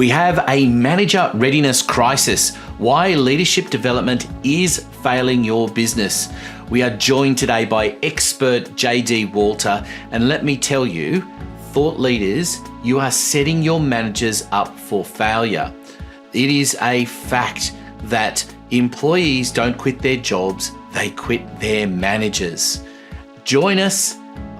We have a manager readiness crisis, why leadership development is failing your business. We are joined today by expert JD Walter, and let me tell you, thought leaders, you are setting your managers up for failure. It is a fact that employees don't quit their jobs, they quit their managers. Join us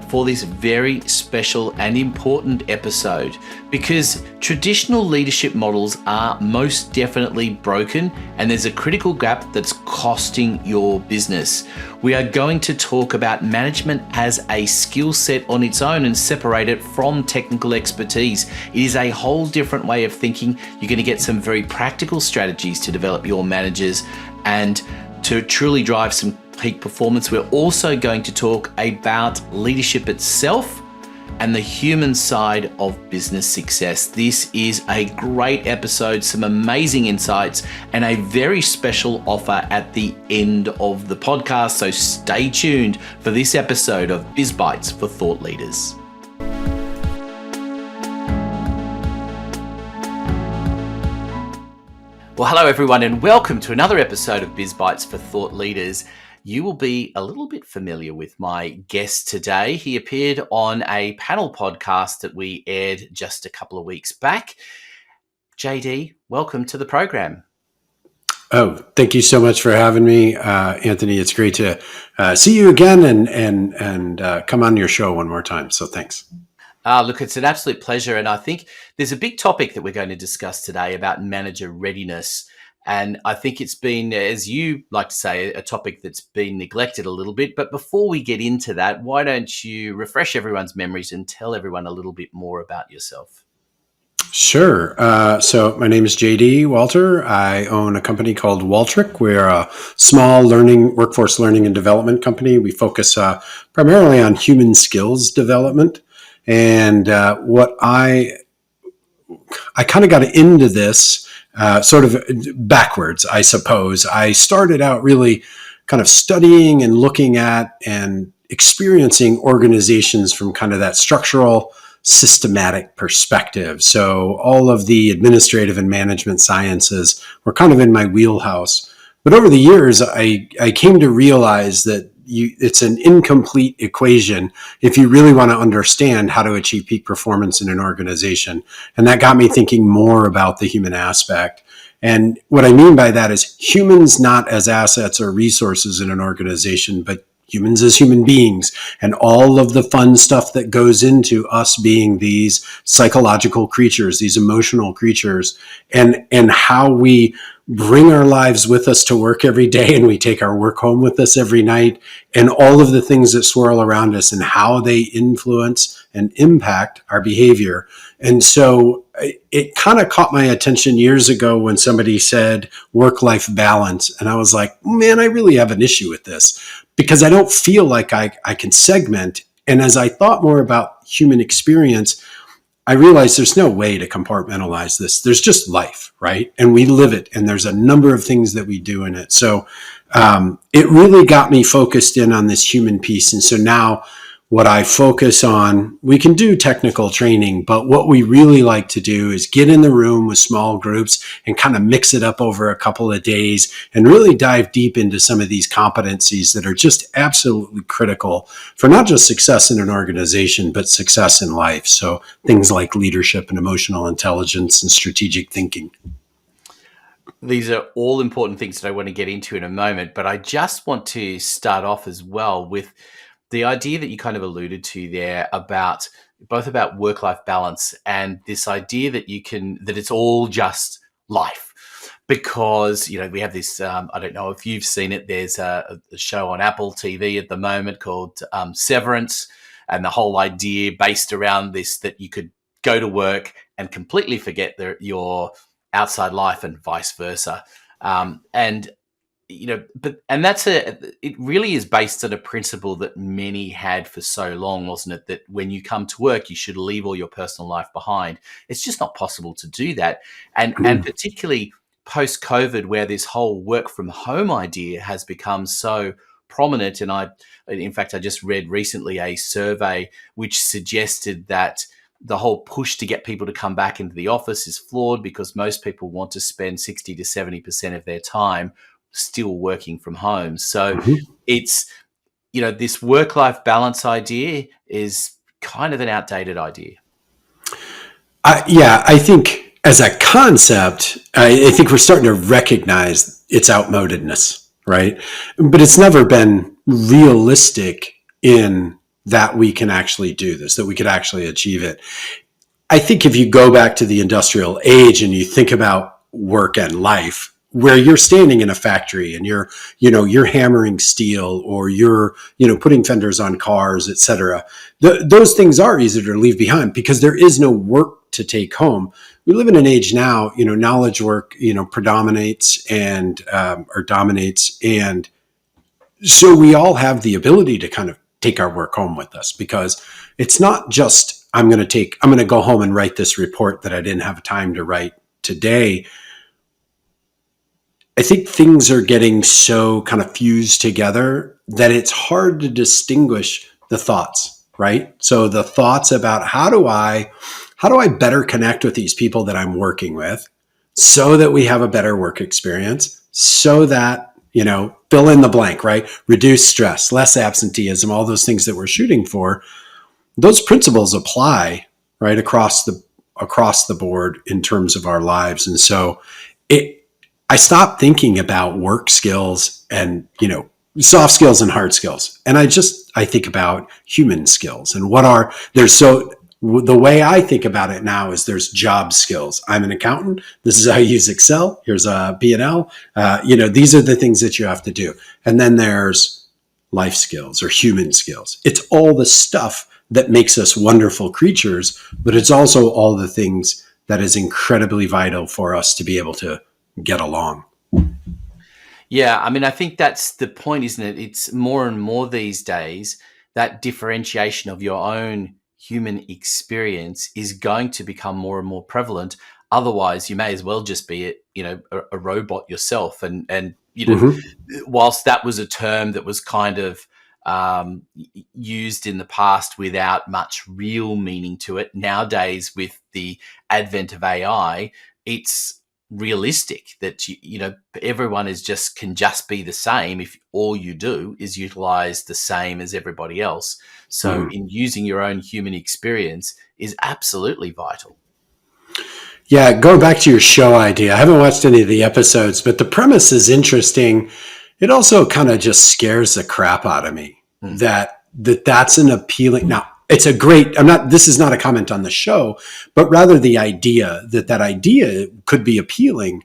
for this very special and important episode because traditional leadership models are most definitely broken and there's a critical gap that's costing your business. We are going to talk about management as a skill set on its own and separate it from technical expertise. It is a whole different way of thinking. You're going to get some very practical strategies to develop your managers and to truly drive some peak performance. We're also going to talk about leadership itself and the human side of business success. This is a great episode, some amazing insights, and a very special offer at the end of the podcast. So stay tuned for this episode of Biz Bites for Thought Leaders. Well, hello everyone, and welcome to another episode of Biz Bites for Thought Leaders. You will be a little bit familiar with my guest today. He appeared on a panel podcast that we aired just a couple of weeks back. JD, welcome to the program. Oh, thank you so much for having me, Anthony. It's great to see you again and come on your show one more time. So thanks. Look, it's an absolute pleasure. And I think there's a big topic that we're going to discuss today about manager readiness. And I think it's been, as you like to say, a topic that's been neglected a little bit. But before we get into that, why don't you refresh everyone's memories and tell everyone a little bit more about yourself? Sure. So my name is JD Walter. I own a company called Waltric. We're a small workforce learning and development company. We focus primarily on human skills development. And what I kind of got into this sort of backwards, I suppose. I started out really kind of studying and looking at and experiencing organizations from kind of that structural, systematic perspective. So all of the administrative and management sciences were kind of in my wheelhouse. But over the years, I came to realize that it's an incomplete equation if you really want to understand how to achieve peak performance in an organization. And that got me thinking more about the human aspect. And what I mean by that is humans not as assets or resources in an organization, but humans as human beings and all of the fun stuff that goes into us being these psychological creatures, these emotional creatures, and how we bring our lives with us to work every day and we take our work home with us every night, and all of the things that swirl around us and how they influence and impact our behavior. And so it kind of caught my attention years ago when somebody said work-life balance. And I was like, man, I really have an issue with this because I don't feel like I can segment. And as I thought more about human experience, I realized there's no way to compartmentalize this. There's just life, right? And we live it. And there's a number of things that we do in it. So it really got me focused in on this human piece. And so now what I focus on, we can do technical training, but what we really like to do is get in the room with small groups and kind of mix it up over a couple of days and really dive deep into some of these competencies that are just absolutely critical for not just success in an organization, but success in life. So things like leadership and emotional intelligence and strategic thinking. These are all important things that I want to get into in a moment, but I just want to start off as well with the idea that you kind of alluded to there about both about work-life balance and this idea that that it's all just life. Because, we have this, I don't know if you've seen it, there's a show on Apple TV at the moment called Severance, and the whole idea based around this, that you could go to work and completely forget your outside life and vice versa. It really is based on a principle that many had for so long, wasn't it? That when you come to work, you should leave all your personal life behind. It's just not possible to do that. And particularly post-COVID, where this whole work from home idea has become so prominent. And I just read recently a survey which suggested that the whole push to get people to come back into the office is flawed because most people want to spend 60 to 70% of their time still working from home. So Mhm. it's, this work-life balance idea is kind of an outdated idea. Yeah, I think as a concept, I think we're starting to recognize its outmodedness, right? But it's never been realistic in that we can actually do this, that we could actually achieve it. I think if you go back to the industrial age and you think about work and life, where you're standing in a factory and you're hammering steel, or you're, putting fenders on cars, etc. Those things are easier to leave behind because there is no work to take home. We live in an age now, knowledge work, predominates and or dominates, and so we all have the ability to kind of take our work home with us, because it's not just I'm going to go home and write this report that I didn't have time to write today. I think things are getting so kind of fused together that it's hard to distinguish the thoughts, right? So the thoughts about how do I better connect with these people that I'm working with so that we have a better work experience, so that, fill in the blank, right? Reduce stress, less absenteeism, all those things that we're shooting for. Those principles apply right across the board in terms of our lives. And so I stopped thinking about work skills and, soft skills and hard skills. And I think about human skills and the way I think about it now is there's job skills. I'm an accountant. This is how you use Excel. Here's a P&L. These are the things that you have to do. And then there's life skills or human skills. It's all the stuff that makes us wonderful creatures, but it's also all the things that is incredibly vital for us to be able to get along. Yeah, I mean, I think that's the point, isn't it? It's more and more these days that differentiation of your own human experience is going to become more and more prevalent. Otherwise, you may as well just be a robot yourself. And Mm-hmm. whilst that was a term that was kind of used in the past without much real meaning to it, nowadays with the advent of AI, it's realistic that everyone can just be the same if all you do is utilize the same as everybody else. So Mm-hmm. in using your own human experience is absolutely vital. Yeah, going back to your show idea, I haven't watched any of the episodes, but the premise is interesting. It also kind of just scares the crap out of me Mm. that's an appealing. Now, it's a great, this is not a comment on the show, but rather the idea that idea could be appealing.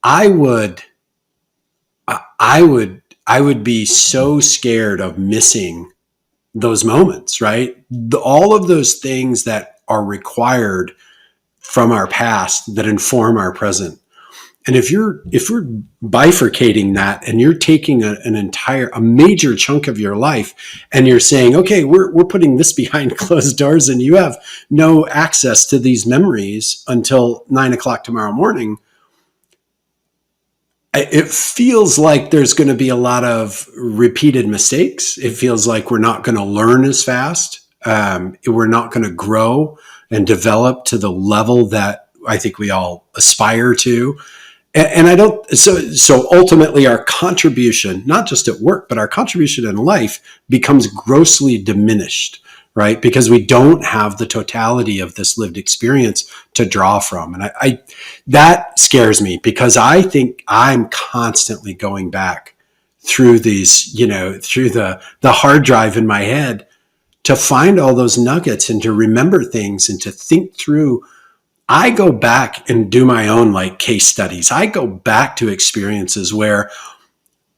I would be so scared of missing those moments, right? All of those things that are required from our past that inform our present. And if we're bifurcating that and you're taking a major chunk of your life and you're saying, okay, we're putting this behind closed doors and you have no access to these memories until 9 o'clock tomorrow morning, it feels like there's going to be a lot of repeated mistakes. It feels like we're not going to learn as fast. We're not going to grow and develop to the level that I think we all aspire to. And I don't, so ultimately our contribution, not just at work, but our contribution in life becomes grossly diminished, right? Because we don't have the totality of this lived experience to draw from. And that scares me because I think I'm constantly going back through these, through the hard drive in my head to find all those nuggets and to remember things and to think through. I go back and do my own case studies. I go back to experiences where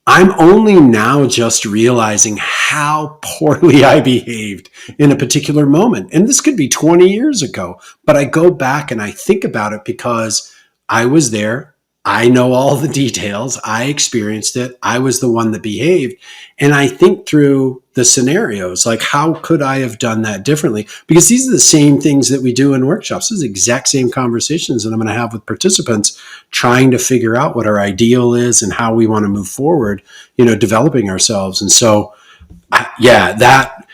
I'm only now just realizing how poorly I behaved in a particular moment. And this could be 20 years ago, but I go back and I think about it because I was there. I know all the details. I experienced it. I was the one that behaved. And I think through the scenarios, how could I have done that differently? Because these are the same things that we do in workshops. These are the exact same conversations that I'm going to have with participants trying to figure out what our ideal is and how we want to move forward, developing ourselves. And so, yeah, that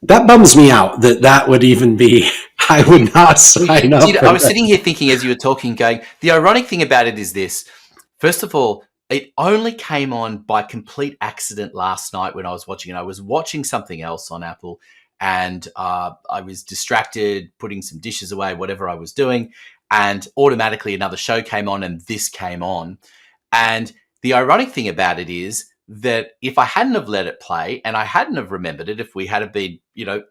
bums me out that would even be I would not sign up for I was that. sitting here thinking as you were talking, going, the ironic thing about it is this. First of all, it only came on by complete accident last night when I was watching it. I was watching something else on Apple, and I was distracted, putting some dishes away, whatever I was doing, and automatically another show came on, and this came on. And the ironic thing about it is that if I hadn't have let it play and I hadn't have remembered it, if we had have been,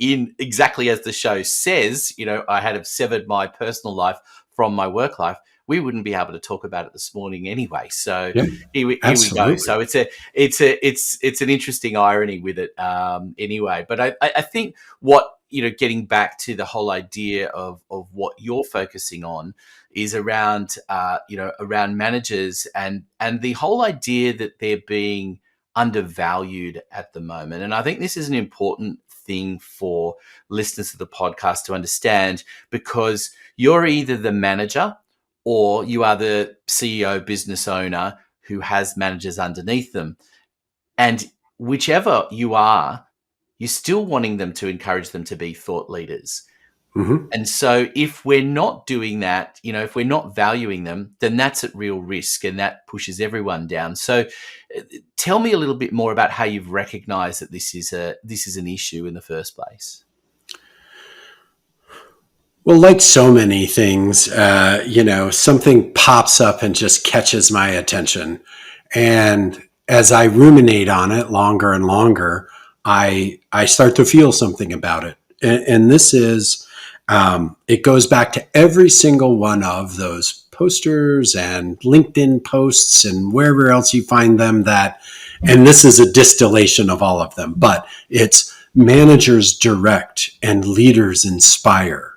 in exactly as the show says, I had have severed my personal life from my work life, we wouldn't be able to talk about it this morning anyway. So Yeah, here we absolutely. go. So it's an interesting irony with it anyway. But I think what, getting back to the whole idea of what you're focusing on is around, around managers and the whole idea that they're being undervalued at the moment. And I think this is an important thing for listeners to the podcast to understand, because you're either the manager or you are the CEO, business owner who has managers underneath them. And whichever you are, you're still wanting them to encourage them to be thought leaders. Mm-hmm. And so if we're not doing that, if we're not valuing them, then that's at real risk, and that pushes everyone down. So tell me a little bit more about how you've recognized that this is an issue in the first place. Well, like so many things, something pops up and just catches my attention. And as I ruminate on it longer and longer, I start to feel something about it. And this is, it goes back to every single one of those posters and LinkedIn posts and wherever else you find them and this is a distillation of all of them, but it's managers direct and leaders inspire.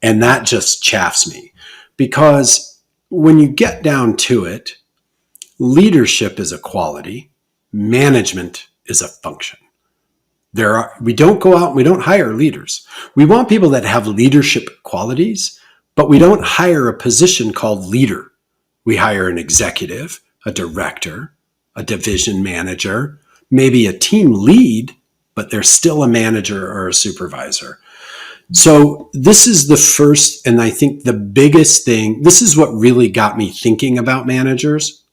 And that just chaffs me, because when you get down to it, leadership is a quality, management is a function. We don't go out and we don't hire leaders. We want people that have leadership qualities, but we don't hire a position called leader. We hire an executive, a director, a division manager, maybe a team lead, but they're still a manager or a supervisor. So this is the first, and I think the biggest thing, this is what really got me thinking about managers,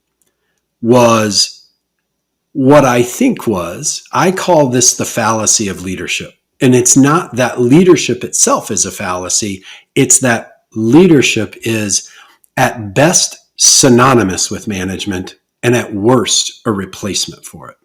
was what I call this the fallacy of leadership. And it's not that leadership itself is a fallacy. It's that leadership is at best synonymous with management and at worst a replacement for it.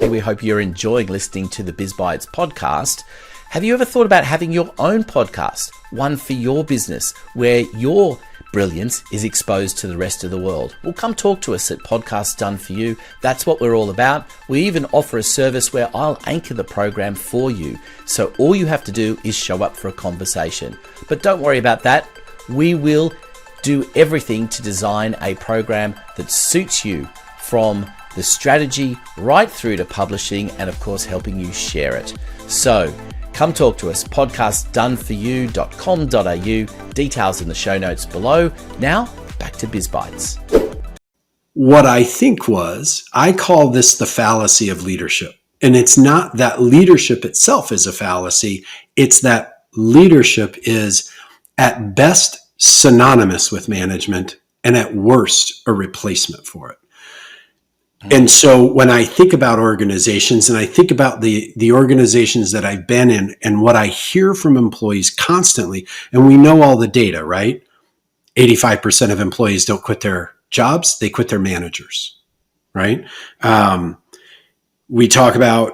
We hope you're enjoying listening to the Biz Bites podcast. Have you ever thought about having your own podcast, one for your business, where your brilliance is exposed to the rest of the world? Well, come talk to us at Podcasts Done For You. That's what we're all about. We even offer a service where I'll anchor the program for you. So all you have to do is show up for a conversation. But don't worry about that. We will do everything to design a program that suits you, from the strategy right through to publishing and, of course, helping you share it. So come talk to us, podcastdoneforyou.com.au, details in the show notes below. Now, back to Biz Bites. What I call this the fallacy of leadership. And it's not that leadership itself is a fallacy. It's that leadership is at best synonymous with management and at worst a replacement for it. And so when I think about organizations, and I think about the organizations that I've been in, and what I hear from employees constantly, and we know all the data, right? 85% of employees don't quit their jobs, they quit their managers, right? We talk about,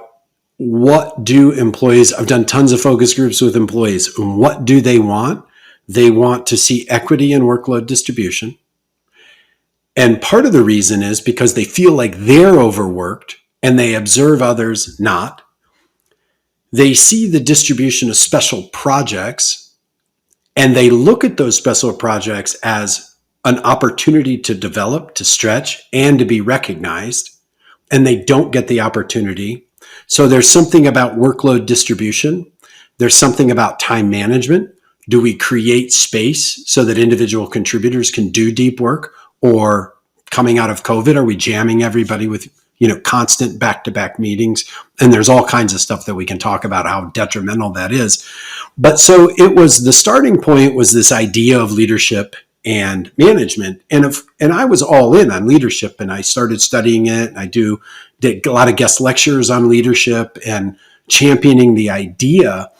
what do employees, I've done tons of focus groups with employees, and what do they want? They want to see equity in workload distribution. And part of the reason is because they feel like they're overworked and they observe others not. They see the distribution of special projects and they look at those special projects as an opportunity to develop, to stretch, and to be recognized. And they don't get the opportunity. So there's something about workload distribution. There's something about time management. Do we create space so that individual contributors can do deep work? Or coming out of COVID, are we jamming everybody with, constant back-to-back meetings? And there's all kinds of stuff that we can talk about how detrimental that is. But so it was, the starting point was this idea of leadership and management. And I was all in on leadership, and I started studying it. And did a lot of guest lectures on leadership and championing the idea.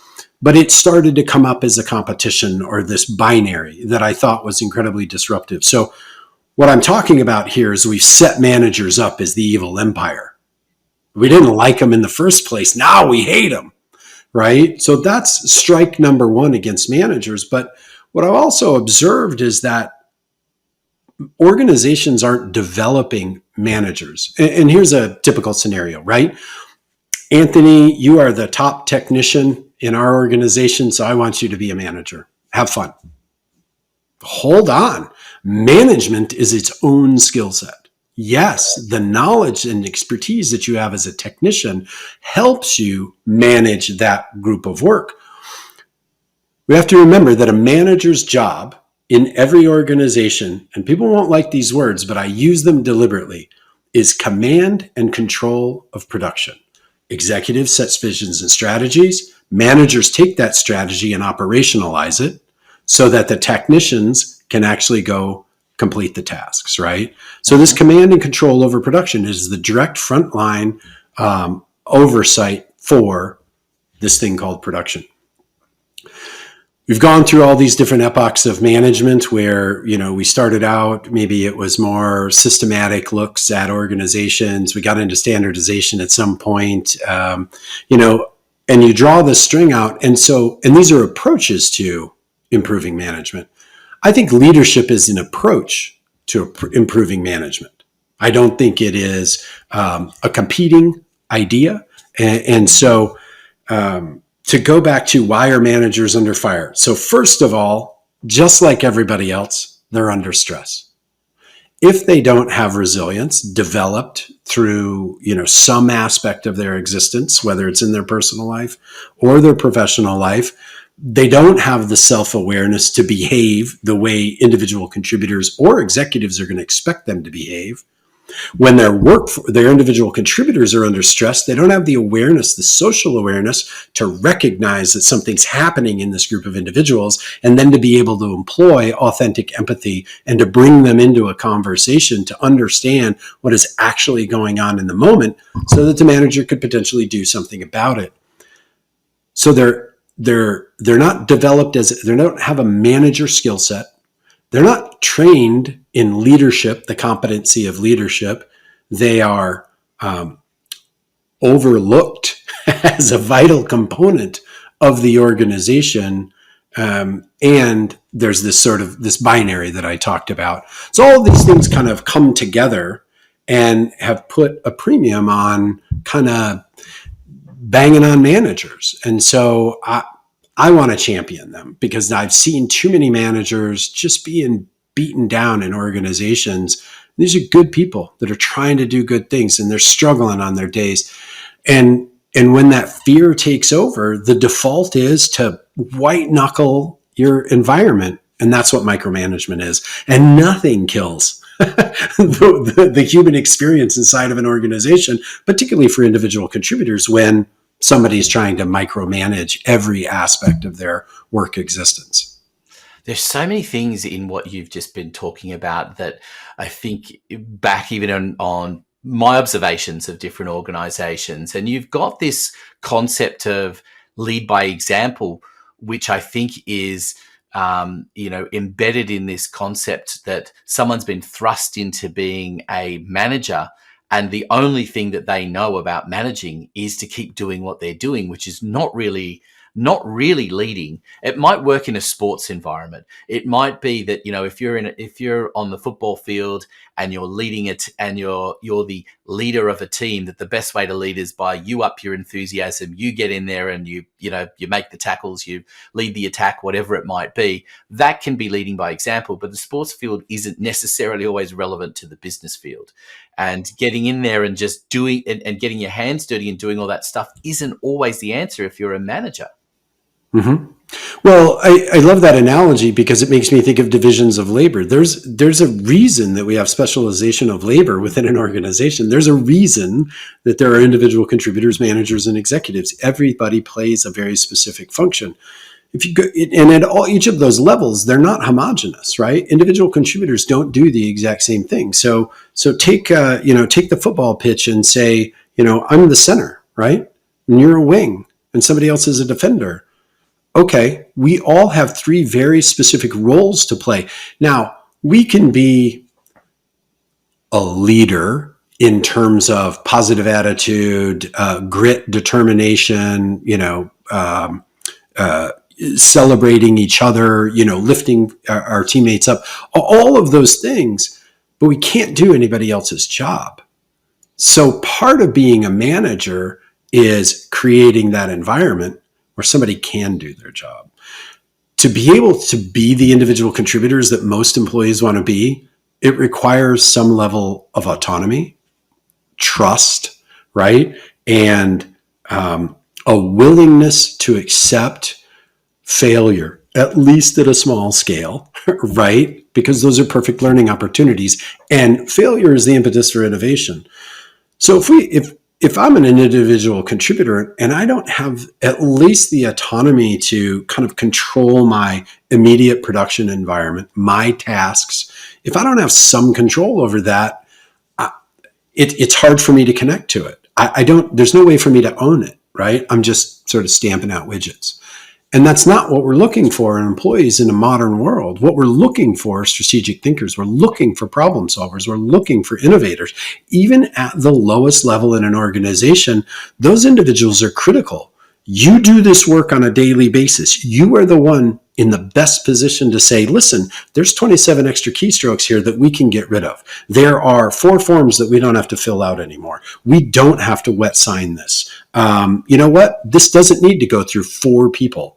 But it started to come up as a competition, or this binary that I thought was incredibly disruptive. So what I'm talking about here is we've set managers up as the evil empire. We didn't like them in the first place. Now we hate them, right? So that's strike number one against managers. But what I've also observed is that organizations aren't developing managers. And here's a typical scenario, right? Anthony, you are the top technician in our organization, so I want you to be a manager. Have fun. Hold on. Management is its own skill set. Yes, the knowledge and expertise that you have as a technician helps you manage that group of work. We have to remember that a manager's job in every organization, and people won't like these words, but I use them deliberately, is command and control of production. Executives set visions and strategies. Managers take that strategy and operationalize it so that the technicians can actually go complete the tasks, right? So this command and control over production is the direct frontline oversight for this thing called production. We've gone through all these different epochs of management where, we started out, maybe it was more systematic looks at organizations. We got into standardization at some point, and you draw the string out. And these are approaches to improving management. I think leadership is an approach to improving management. I don't think it is a competing idea. To go back to why are managers under fire? So first of all, just like everybody else, they're under stress. If they don't have resilience developed through, some aspect of their existence, whether it's in their personal life or their professional life, they don't have the self-awareness to behave the way individual contributors or executives are going to expect them to behave. When their individual contributors are under stress, they don't have the awareness, the social awareness to recognize that something's happening in this group of individuals, and then to be able to employ authentic empathy and to bring them into a conversation to understand what is actually going on in the moment so that the manager could potentially do something about it. So they're not developed they don't have a manager skill set. They're not trained in leadership, the competency of leadership. They are overlooked as a vital component of the organization. And there's this binary that I talked about. So all of these things kind of come together and have put a premium on kind of banging on managers. And so I want to champion them because I've seen too many managers just being beaten down in organizations. These are good people that are trying to do good things, and they're struggling on their days. And when that fear takes over, the default is to white knuckle your environment. And that's what micromanagement is. And nothing kills the human experience inside of an organization, particularly for individual contributors, when somebody's trying to micromanage every aspect of their work existence. There's so many things in what you've just been talking about that I think back even on my observations of different organizations. And you've got this concept of lead by example, which I think is, embedded in this concept that someone's been thrust into being a manager, and the only thing that they know about managing is to keep doing what they're doing, which is not really leading. It might work in a sports environment. It might be that, if you're on the football field and you're leading it and you're the leader of a team, that the best way to lead is by you up your enthusiasm, you get in there and you make the tackles, you lead the attack, whatever it might be. That can be leading by example, but the sports field isn't necessarily always relevant to the business field. And getting in there and just doing and getting your hands dirty and doing all that stuff isn't always the answer if you're a manager. Mm-hmm. Well, I love that analogy because it makes me think of divisions of labor. There's a reason that we have specialization of labor within an organization. There's a reason that there are individual contributors, managers, and executives. Everybody plays a very specific function. if you go, and at each of those levels, they're not homogenous, right? Individual contributors don't do the exact same thing. So take take the football pitch and say, I'm the center, right? And you're a wing, and somebody else is a defender. Okay, we all have three very specific roles to play. Now, we can be a leader in terms of positive attitude, grit, determination, celebrating each other, lifting our teammates up, all of those things, but we can't do anybody else's job. So part of being a manager is creating that environment where somebody can do their job. To be able to be the individual contributors that most employees want to be, it requires some level of autonomy, trust, right? And a willingness to accept failure, at least at a small scale, right? Because those are perfect learning opportunities. And failure is the impetus for innovation. So if I'm an individual contributor and I don't have at least the autonomy to kind of control my immediate production environment, my tasks, if I don't have some control over that, it's hard for me to connect to it. There's no way for me to own it, right? I'm just sort of stamping out widgets. And that's not what we're looking for in employees in a modern world. What we're looking for are strategic thinkers. We're looking for problem solvers. We're looking for innovators. Even at the lowest level in an organization, those individuals are critical. You do this work on a daily basis. You are the one in the best position to say, listen, there's 27 extra keystrokes here that we can get rid of. There are 4 forms that we don't have to fill out anymore. We don't have to wet sign this. You know what? This doesn't need to go through 4 people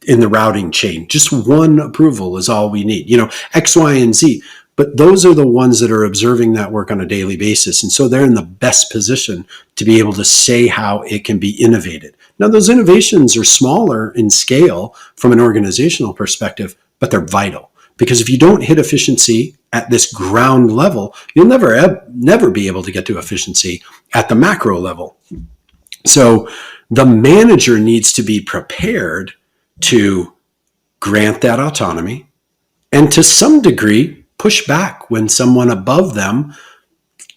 in the routing chain. Just one approval is all we need, X, Y, and Z. But those are the ones that are observing that work on a daily basis. And so they're in the best position to be able to say how it can be innovated. Now, those innovations are smaller in scale from an organizational perspective, but they're vital. Because if you don't hit efficiency at this ground level, you'll never be able to get to efficiency at the macro level. So the manager needs to be prepared to grant that autonomy and to some degree push back when someone above them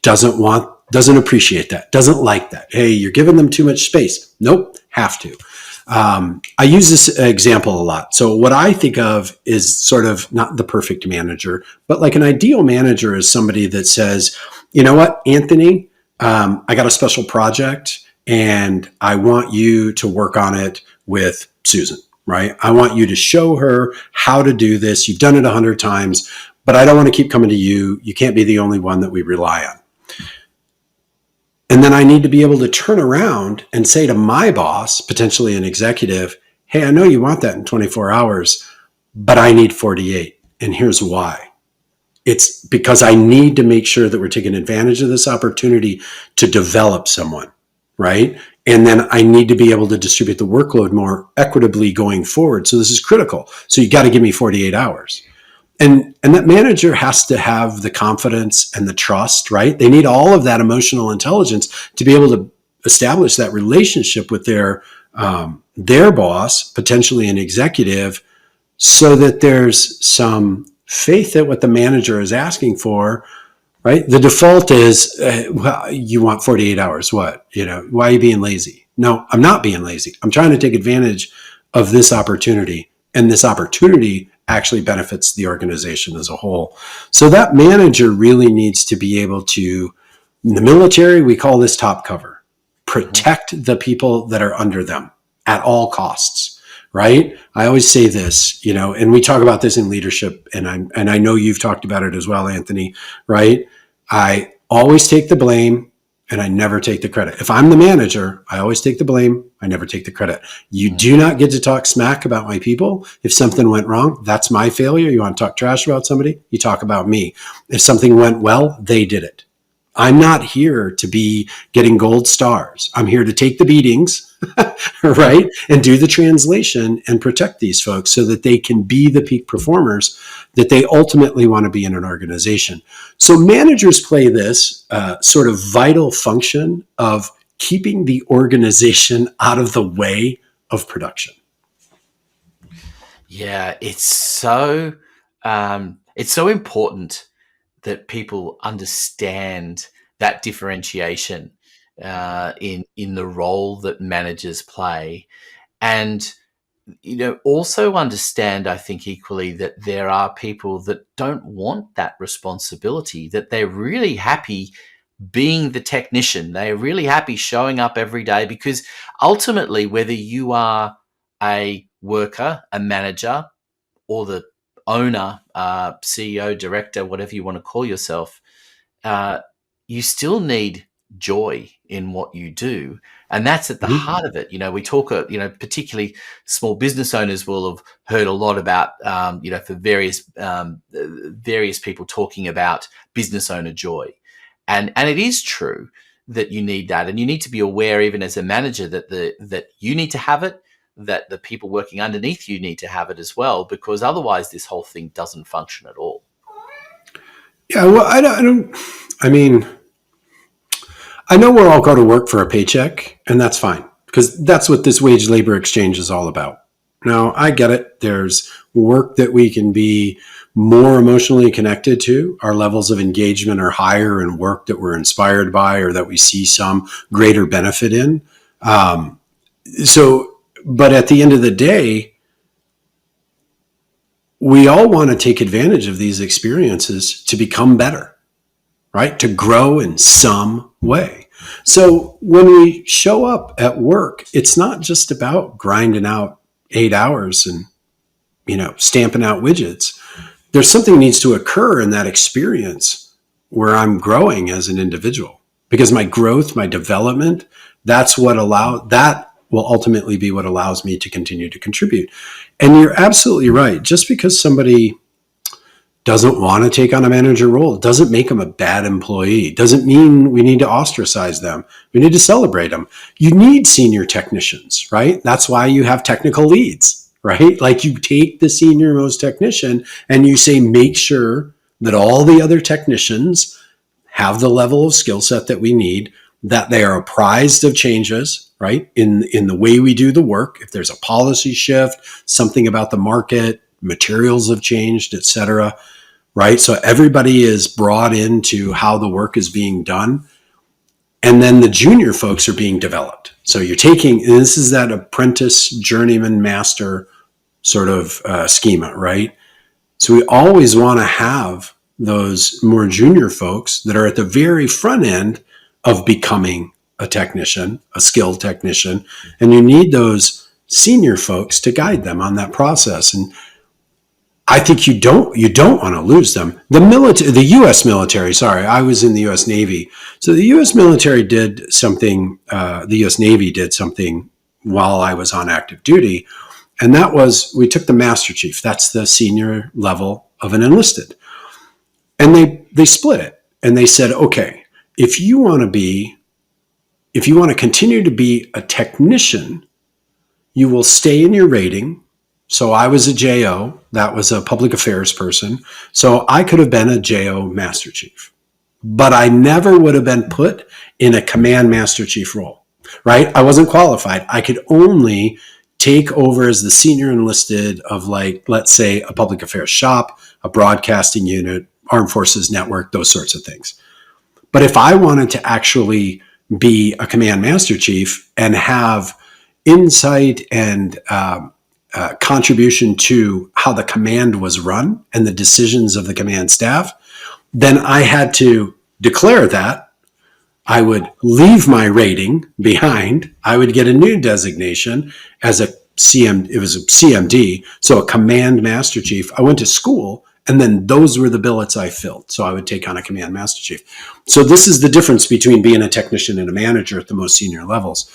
doesn't appreciate that, doesn't like that. Hey, you're giving them too much space. Nope, have to. I use this example a lot. So what I think of is sort of not the perfect manager, but like an ideal manager is somebody that says, you know what, Anthony, I got a special project and I want you to work on it with Susan. Right? I want you to show her how to do this. You've done it 100 times, but I don't want to keep coming to you. You can't be the only one that we rely on. And then I need to be able to turn around and say to my boss, potentially an executive, hey, I know you want that in 24 hours, but I need 48. And here's why. It's because I need to make sure that we're taking advantage of this opportunity to develop someone, right? And then I need to be able to distribute the workload more equitably going forward. So this is critical. So you got to give me 48 hours. And that manager has to have the confidence and the trust, right? They need all of that emotional intelligence to be able to establish that relationship with their boss, potentially an executive, so that there's some faith that what the manager is asking for, right? The default is, well, you want 48 hours. What? Why are you being lazy? No, I'm not being lazy. I'm trying to take advantage of this opportunity. And this opportunity actually benefits the organization as a whole. So that manager really needs to be able to, in the military, we call this top cover. Protect the people that are under them at all costs. Right? I always say this, and we talk about this in leadership, and I know you've talked about it as well, Anthony, right? I always take the blame and I never take the credit. If I'm the manager, I always take the blame. I never take the credit. You do not get to talk smack about my people. If something went wrong, that's my failure. You want to talk trash about somebody? You talk about me. If something went well, they did it. I'm not here to be getting gold stars. I'm here to take the beatings, right? And do the translation and protect these folks so that they can be the peak performers that they ultimately want to be in an organization. So managers play this sort of vital function of keeping the organization out of the way of production. Yeah, it's so important that people understand that differentiation in the role that managers play, and also understand, I think, equally that there are people that don't want that responsibility, that they're really happy being the technician. They're really happy showing up every day because ultimately, whether you are a worker, a manager, or the owner, CEO, director, whatever you want to call yourself, uh, you still need joy in what you do. And that's at the Mhm. heart of it. We talk, particularly small business owners will have heard a lot about, for various people talking about business owner joy. And it is true that you need that. And you need to be aware, even as a manager, that you need to have it, that the people working underneath you need to have it as well, because otherwise this whole thing doesn't function at all. Yeah, well, I mean, I know we're all go to work for a paycheck, and that's fine because that's what this wage labor exchange is all about. Now, I get it. There's work that we can be more emotionally connected to. Our levels of engagement are higher in work that we're inspired by or that we see some greater benefit in. Um, but at the end of the day, we all want to take advantage of these experiences to become better, right? To grow in some way. So when we show up at work, it's not just about grinding out 8 hours and, stamping out widgets. There's something needs to occur in that experience where I'm growing as an individual because my growth, my development, that will ultimately be what allows me to continue to contribute. And you're absolutely right. Just because somebody doesn't want to take on a manager role doesn't make them a bad employee. Doesn't mean we need to ostracize them. We need to celebrate them. You need senior technicians, right? That's why you have technical leads, right? Like you take the senior most technician and you say, make sure that all the other technicians have the level of skill set that we need, that they are apprised of changes, right? In the way we do the work. If there's a policy shift, something about the market, materials have changed, et cetera, right? So everybody is brought into how the work is being done. And then the junior folks are being developed. So you're taking, and this is that apprentice, journeyman, master sort of schema, right? So we always want to have those more junior folks that are at the very front end of becoming a technician, a skilled technician. And you need those senior folks to guide them on that process. And I think you don't want to lose them. The U.S. military. Sorry, I was in the U.S. Navy. So the U.S. military did something. The U.S. Navy did something while I was on active duty, and that was we took the Master Chief. That's the senior level of an enlisted, and they split it, and they said, okay, if you want to continue to be a technician, you will stay in your rating. So I was a JO, that was a public affairs person. So I could have been a JO Master Chief, but I never would have been put in a command Master Chief role, right? I wasn't qualified. I could only take over as the senior enlisted of, like, let's say a public affairs shop, a broadcasting unit, armed forces network, those sorts of things. But if I wanted to actually be a command Master Chief and have insight and contribution to how the command was run and the decisions of the command staff, then I had to declare that. I would leave my rating behind. I would get a new designation as a it was a CMD, so a command master chief. I went to school, and then those were the billets I filled. So I would take on a command master chief. So this is the difference between being a technician and a manager at the most senior levels.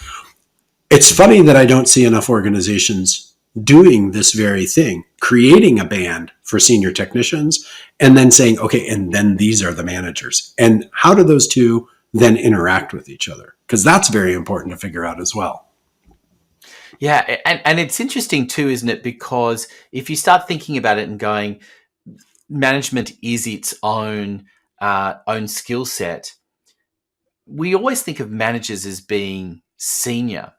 It's funny that I don't see enough organizations doing this very thing, creating a band for senior technicians and then saying, okay, and then these are the managers. And how do those two then interact with each other? Because that's very important to figure out as well. Yeah, and it's interesting too, isn't it? Because if you start thinking about it and going, management is its own skill set. We always think of managers as being senior,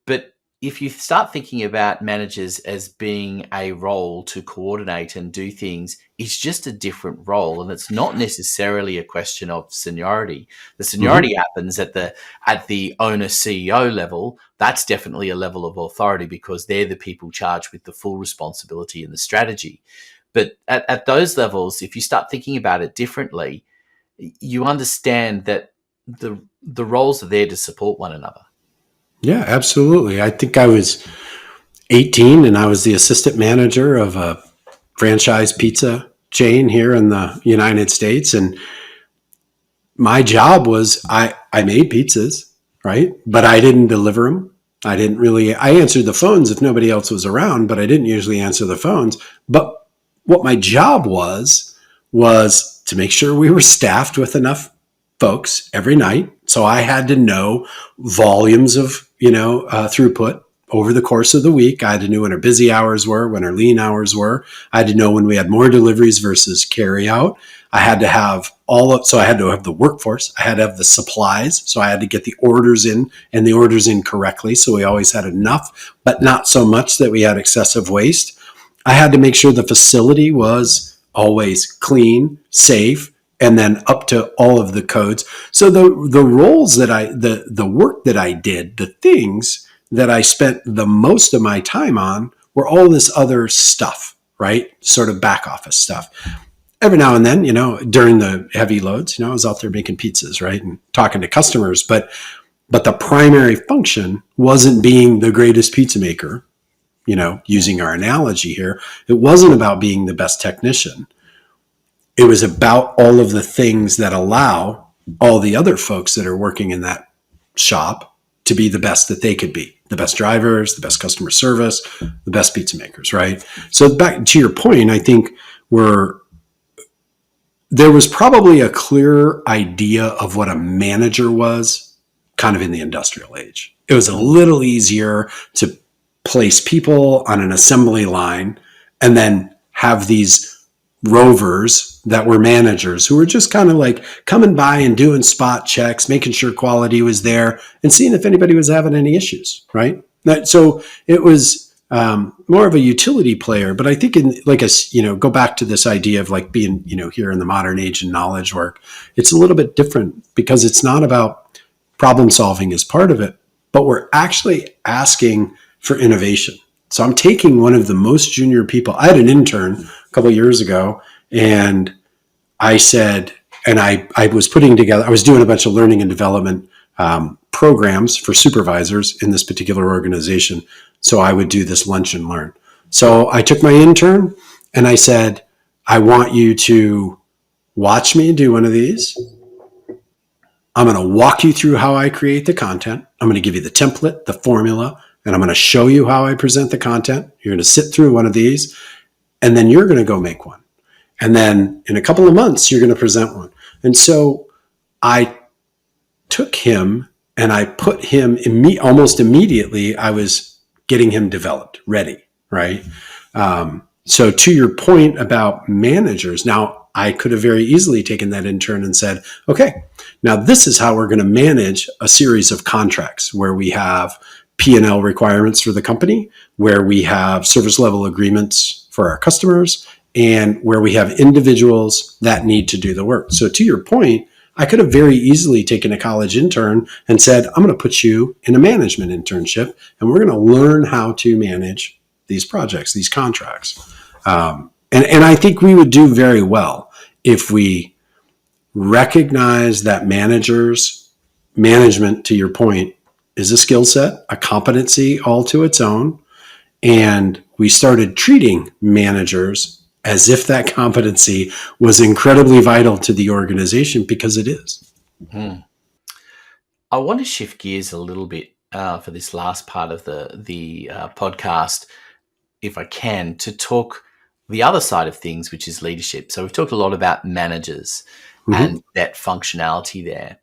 but if you start thinking about managers as being a role to coordinate and do things, it's just a different role, and it's not necessarily a question of seniority. The Hmm. seniority happens at the owner CEO level. That's definitely a level of authority because they're the people charged with the full responsibility and the strategy. But at those levels, if you start thinking about it differently, you understand that the roles are there to support one another. Yeah, absolutely. I think I was 18 and I was the assistant manager of a franchise pizza chain here in the United States. And my job was I made pizzas, right? But I didn't deliver them. I didn't really, I answered the phones if nobody else was around, but I didn't usually answer the phones. But what my job was to make sure we were staffed with enough folks every night. So I had to know volumes of, throughput over the course of the week. I had to know when our busy hours were, when our lean hours were. I had to know when we had more deliveries versus carry out. I had to have so I had to have the workforce. I had to have the supplies. So I had to get the orders in and the orders in correctly. So we always had enough, but not so much that we had excessive waste. I had to make sure the facility was always clean, safe, and then up to all of the codes. So the roles that the work that I did, the things that I spent the most of my time on were all this other stuff, right? Sort of back office stuff. Every now and then, during the heavy loads, I was out there making pizzas, right? And talking to customers, but the primary function wasn't being the greatest pizza maker, using our analogy here. It wasn't about being the best technician. It was about all of the things that allow all the other folks that are working in that shop to be the best that they could be, the best drivers, the best customer service, the best pizza makers, right? So back to your point, I think there was probably a clear idea of what a manager was kind of in the industrial age. It was a little easier to place people on an assembly line and then have these rovers that were managers who were just kind of like coming by and doing spot checks, making sure quality was there and seeing if anybody was having any issues, right? So it was more of a utility player, but I think go back to this idea of like being, here in the modern age in knowledge work, it's a little bit different because it's not about problem solving as part of it, but we're actually asking for innovation. So I'm taking one of the most junior people. I had an intern a couple of years ago, and I said, and I was putting together, I was doing a bunch of learning and development programs for supervisors in this particular organization. So I would do this lunch and learn. So I took my intern and I said, I want you to watch me do one of these. I'm going to walk you through how I create the content. I'm going to give you the template, the formula, and I'm going to show you how I present the content. You're going to sit through one of these, and then you're going to go make one. And then in a couple of months, you're going to present one. And so I took him and I put him almost immediately. I was getting him developed, ready, right? So to your point about managers, now I could have very easily taken that intern and said, okay, now this is how we're going to manage a series of contracts where we have P&L requirements for the company, where we have service level agreements for our customers, and where we have individuals that need to do the work. So to your point, I could have very easily taken a college intern and said, I'm going to put you in a management internship, and we're going to learn how to manage these projects, these contracts. And I think we would do very well if we recognize that management, to your point, is a skill set, a competency all to its own. And we started treating managers as if that competency was incredibly vital to the organization, because it is. Hmm. I want to shift gears a little bit for this last part of the podcast, if I can, to talk the other side of things, which is leadership. So we've talked a lot about managers Mm-hmm. and that functionality there.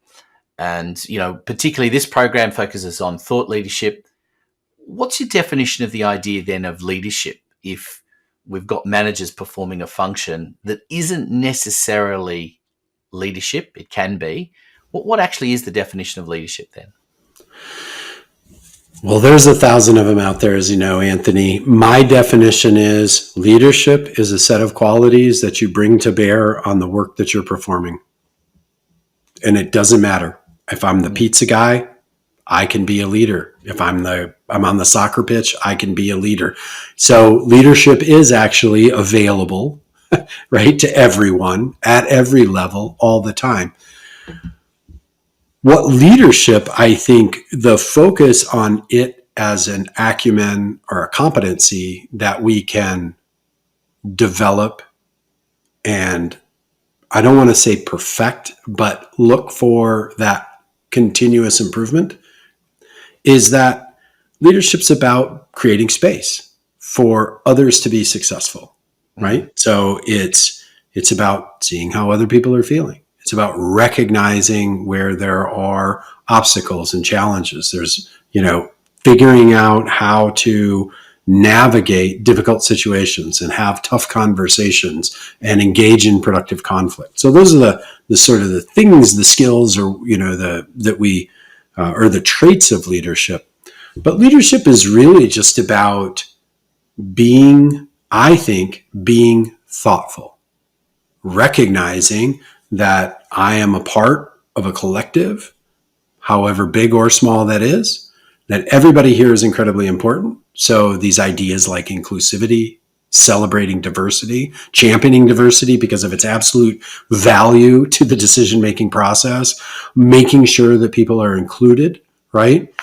And, particularly this program focuses on thought leadership. What's your definition of the idea then of leadership if we've got managers performing a function that isn't necessarily leadership? It can be. What actually is the definition of leadership then? Well, there's 1,000 of them out there, as you know, Anthony. My definition is leadership is a set of qualities that you bring to bear on the work that you're performing. And it doesn't matter. If I'm the pizza guy, I can be a leader. If I'm on the soccer pitch, I can be a leader. So leadership is actually available, right, to everyone at every level all the time. What leadership, I think the focus on it as an acumen or a competency that we can develop, and I don't want to say perfect, but look for that continuous improvement, is that leadership's about creating space for others to be successful, right? So it's about seeing how other people are feeling. It's about recognizing where there are obstacles and challenges. There's, figuring out how to navigate difficult situations and have tough conversations and engage in productive conflict. So those are the sort of the things, the skills, or or the traits of leadership. But leadership is really just about being thoughtful, recognizing that I am a part of a collective, however big or small that is, that everybody here is incredibly important. So these ideas like inclusivity, celebrating diversity, championing diversity because of its absolute value to the decision-making process, making sure that people are included, right?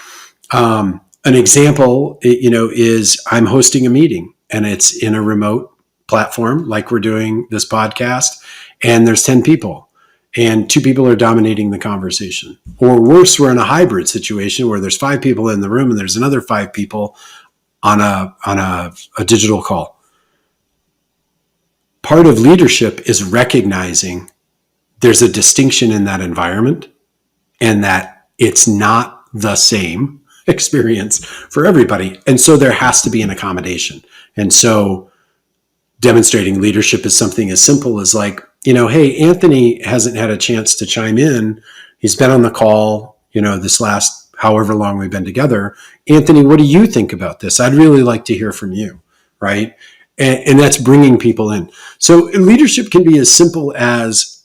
An example, is I'm hosting a meeting and it's in a remote platform like we're doing this podcast, and there's 10 people and 2 people are dominating the conversation. Or worse, we're in a hybrid situation where there's 5 people in the room and there's another 5 people on a digital call. Part of leadership is recognizing there's a distinction in that environment and that it's not the same experience for everybody. And so there has to be an accommodation. And so demonstrating leadership is something as simple as like, hey, Anthony hasn't had a chance to chime in. He's been on the call, this last however long we've been together. Anthony, what do you think about this? I'd really like to hear from you, right? And that's bringing people in. So leadership can be as simple as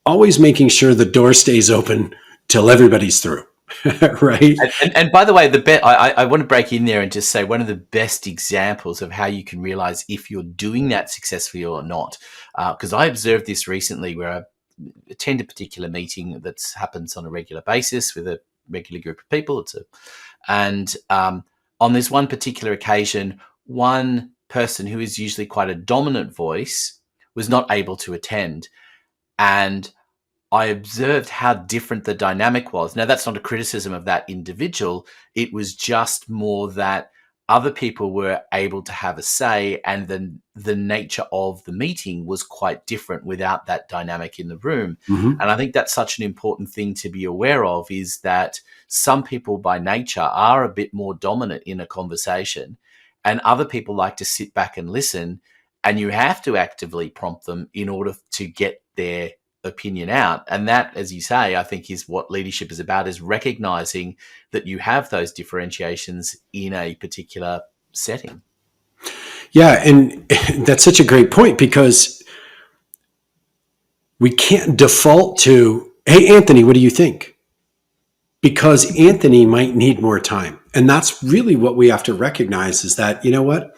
always making sure the door stays open till everybody's through. Right. And by the way, I want to break in there and just say one of the best examples of how you can realize if you're doing that successfully or not, because I observed this recently where I attend a particular meeting that happens on a regular basis with a regular group of people. On this one particular occasion, one person who is usually quite a dominant voice was not able to attend, and I observed how different the dynamic was. Now, that's not a criticism of that individual. It was just more that other people were able to have a say, and then the nature of the meeting was quite different without that dynamic in the room. Mm-hmm. And I think that's such an important thing to be aware of, is that some people by nature are a bit more dominant in a conversation, and other people like to sit back and listen, and you have to actively prompt them in order to get their opinion out. And that, as you say, I think is what leadership is about, is recognizing that you have those differentiations in a particular setting. Yeah, and that's such a great point, because we can't default to, hey, Anthony, what do you think? Because Anthony might need more time. And that's really what we have to recognize, is that, you know what?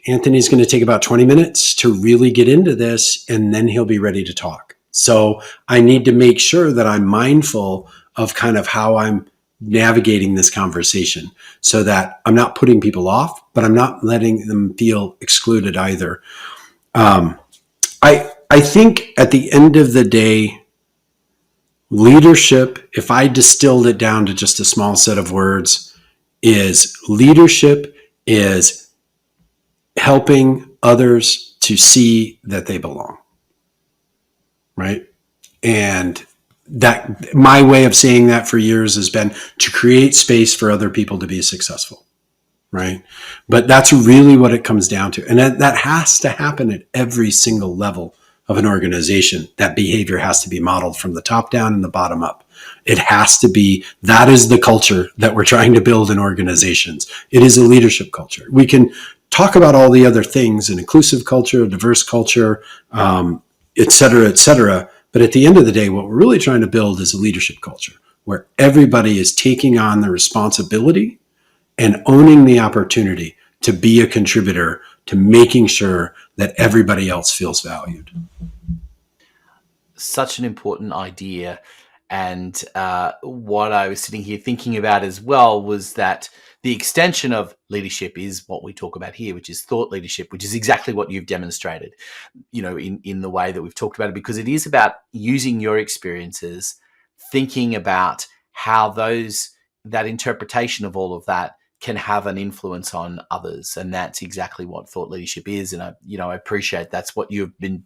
Anthony's going to take about 20 minutes to really get into this, and then he'll be ready to talk. So I need to make sure that I'm mindful of kind of how I'm navigating this conversation, so that I'm not putting people off, but I'm not letting them feel excluded either. I think at the end of the day, leadership, if I distilled it down to just a small set of words, is leadership is helping others to see that they belong. Right? And that, my way of saying that for years has been to create space for other people to be successful. Right? But that's really what it comes down to. And that has to happen at every single level of an organization, that behavior has to be modeled from the top down and the bottom up. It has to be, that is the culture that we're trying to build in organizations. It is a leadership culture. We can talk about all the other things, an inclusive culture, a diverse culture, et cetera, et cetera. But at the end of the day, what we're really trying to build is a leadership culture where everybody is taking on the responsibility and owning the opportunity to be a contributor to making sure that everybody else feels valued. Such an important idea. And what I was sitting here thinking about as well was that the extension of leadership is what we talk about here, which is thought leadership, which is exactly what you've demonstrated, in the way that we've talked about it, because it is about using your experiences, thinking about how that interpretation of all of that can have an influence on others. And that's exactly what thought leadership is. And I appreciate that's what you've been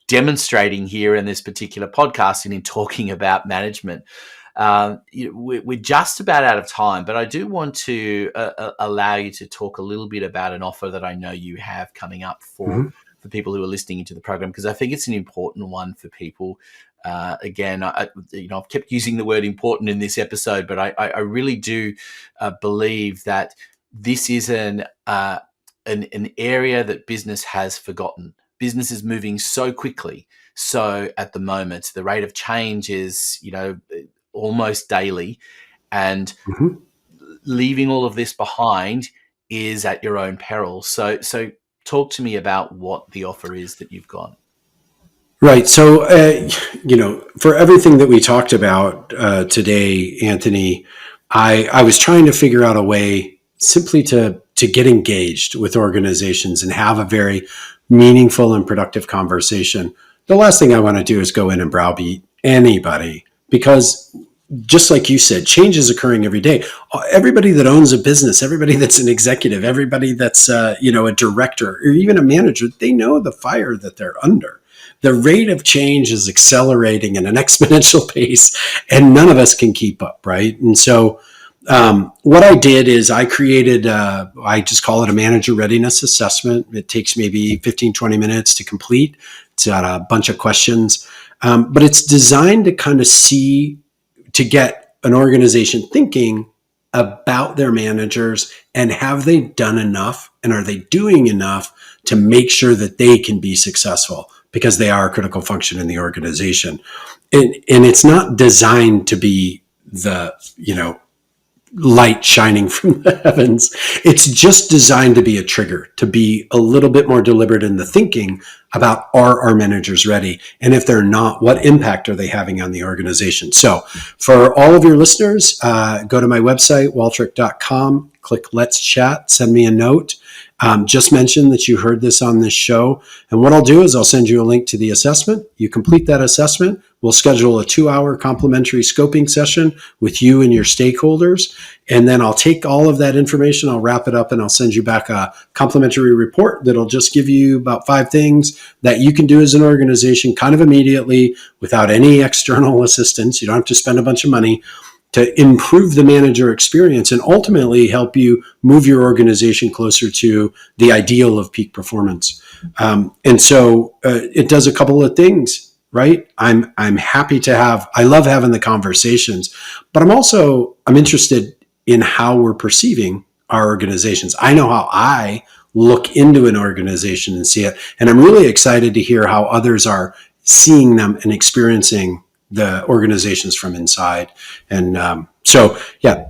demonstrating here in this particular podcast and in talking about management. We're just about out of time, but I do want to allow you to talk a little bit about an offer that I know you have coming up for people who are listening into the program, because I think it's an important one for people. Again, I've kept using the word important in this episode, but I really do believe that this is an area that business has forgotten. Business is moving so quickly. So at the moment, the rate of change is, almost daily, and leaving all of this behind is at your own peril. So talk to me about what the offer is that you've got. Right. So, for everything that we talked about today, Anthony, I was trying to figure out a way simply to get engaged with organizations and have a very meaningful and productive conversation. The last thing I want to do is go in and browbeat anybody, because just like you said, change is occurring every day. Everybody that owns a business, everybody that's an executive, everybody that's a director or even a manager, they know the fire that they're under. The rate of change is accelerating at an exponential pace, and none of us can keep up, right? And so what I did is I created, I just call it a manager readiness assessment. It takes maybe 15, 20 minutes to complete. It's got a bunch of questions, but it's designed to kind of to get an organization thinking about their managers and have they done enough and are they doing enough to make sure that they can be successful, because they are a critical function in the organization. And it's not designed to be the, light shining from the heavens. It's just designed to be a trigger, to be a little bit more deliberate in the thinking about, are our managers ready? And if they're not, what impact are they having on the organization? So for all of your listeners, go to my website, waltrick.com, click Let's Chat, send me a note. Just mention that you heard this on this show. And what I'll do is I'll send you a link to the assessment. You complete that assessment. We'll schedule a 2-hour complimentary scoping session with you and your stakeholders. And then I'll take all of that information, I'll wrap it up, and I'll send you back a complimentary report that'll just give you about 5 things that you can do as an organization kind of immediately without any external assistance. You don't have to spend a bunch of money to improve the manager experience and ultimately help you move your organization closer to the ideal of peak performance. And so it does a couple of things, right? I'm happy to I love having the conversations, but I'm interested in how we're perceiving our organizations. I know how I look into an organization and see it. And I'm really excited to hear how others are seeing them and experiencing the organizations from inside. And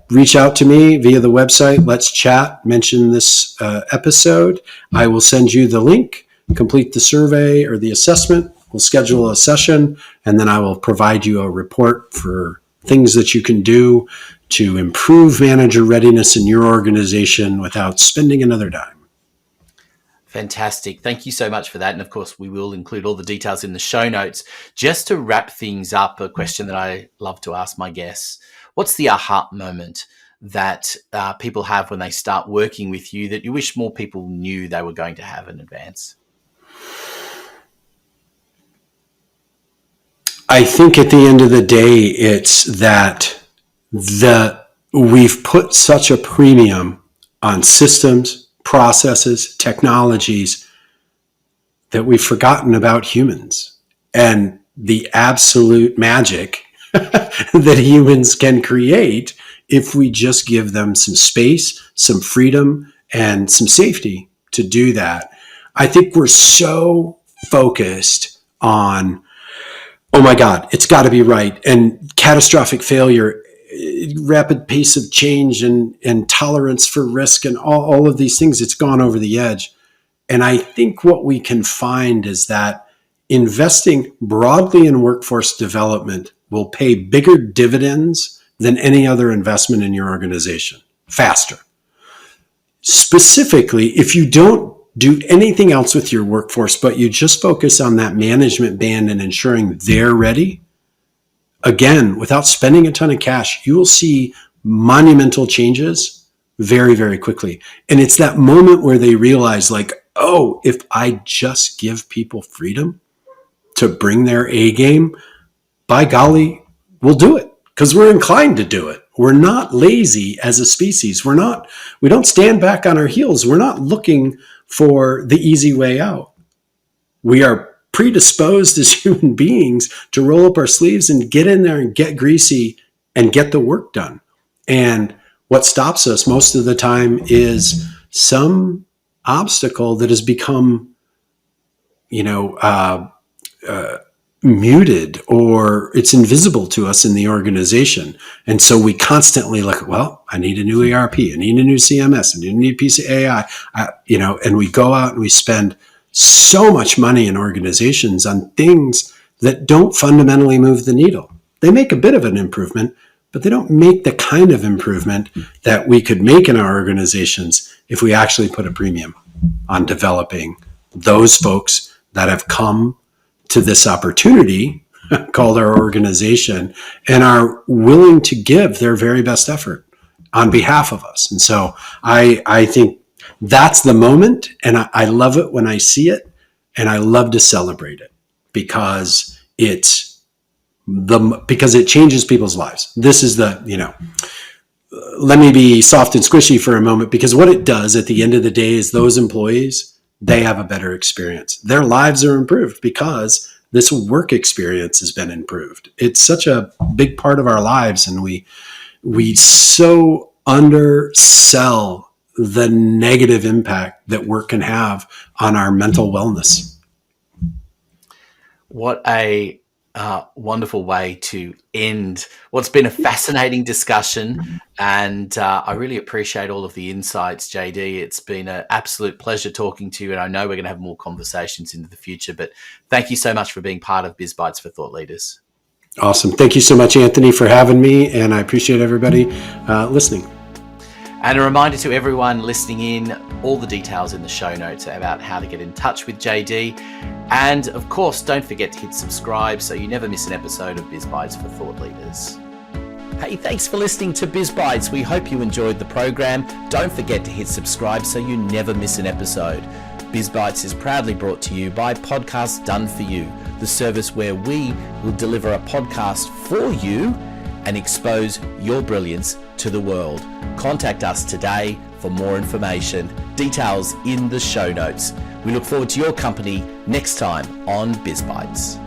reach out to me via the website. Let's chat. Mention this episode. I will send you the link. Complete the survey or the assessment. We'll schedule a session, and then I will provide you a report for things that you can do to improve manager readiness in your organization without spending another dime. Fantastic. Thank you so much for that. And of course, we will include all the details in the show notes. Just to wrap things up, a question that I love to ask my guests: what's the aha moment that people have when they start working with you that you wish more people knew they were going to have in advance? I think at the end of the day, it's that we've put such a premium on systems, processes, technologies that we've forgotten about humans and the absolute magic that humans can create if we just give them some space, some freedom, and some safety to do that. I think we're so focused on, oh my God, it's got to be right, and catastrophic failure, rapid pace of change, and tolerance for risk, and all of these things. It's gone over the edge. And I think what we can find is that investing broadly in workforce development will pay bigger dividends than any other investment in your organization, faster. Specifically, if you don't do anything else with your workforce, but you just focus on that management band and ensuring they're ready, again, without spending a ton of cash, you will see monumental changes very, very quickly. And it's that moment where they realize, like, oh, if I just give people freedom to bring their A game, by golly, we'll do it because we're inclined to do it. We're not lazy as a species. We don't stand back on our heels. We're not looking for the easy way out. We are predisposed as human beings to roll up our sleeves and get in there and get greasy and get the work done. And what stops us most of the time is some obstacle that has become, muted, or it's invisible to us in the organization. And so we constantly look, well, I need a new ERP, I need a new CMS, I need a piece of AI, and we go out and we spend so much money in organizations on things that don't fundamentally move the needle. They make a bit of an improvement, but they don't make the kind of improvement that we could make in our organizations if we actually put a premium on developing those folks that have come to this opportunity called our organization and are willing to give their very best effort on behalf of us. And so I think that's the moment, and I love it when I see it, and I love to celebrate it because it changes people's lives. This is let me be soft and squishy for a moment, because what it does at the end of the day is those employees, they have a better experience. Their lives are improved because this work experience has been improved. It's such a big part of our lives, and we so undersell the negative impact that work can have on our mental wellness. What a wonderful way to end what's been a fascinating discussion. And I really appreciate all of the insights, JD. It's been an absolute pleasure talking to you. And I know we're going to have more conversations into the future, but thank you so much for being part of Biz Bites for Thought Leaders. Awesome. Thank you so much, Anthony, for having me. And I appreciate everybody listening. And a reminder to everyone listening in, all the details in the show notes about how to get in touch with JD. And of course, don't forget to hit subscribe so you never miss an episode of Biz Bites for Thought Leaders. Hey, thanks for listening to Biz Bites. We hope you enjoyed the program. Don't forget to hit subscribe so you never miss an episode. Biz Bites is proudly brought to you by Podcasts Done For You, the service where we will deliver a podcast for you and expose your brilliance to the world. Contact us today for more information. Details in the show notes. We look forward to your company next time on Biz Bites.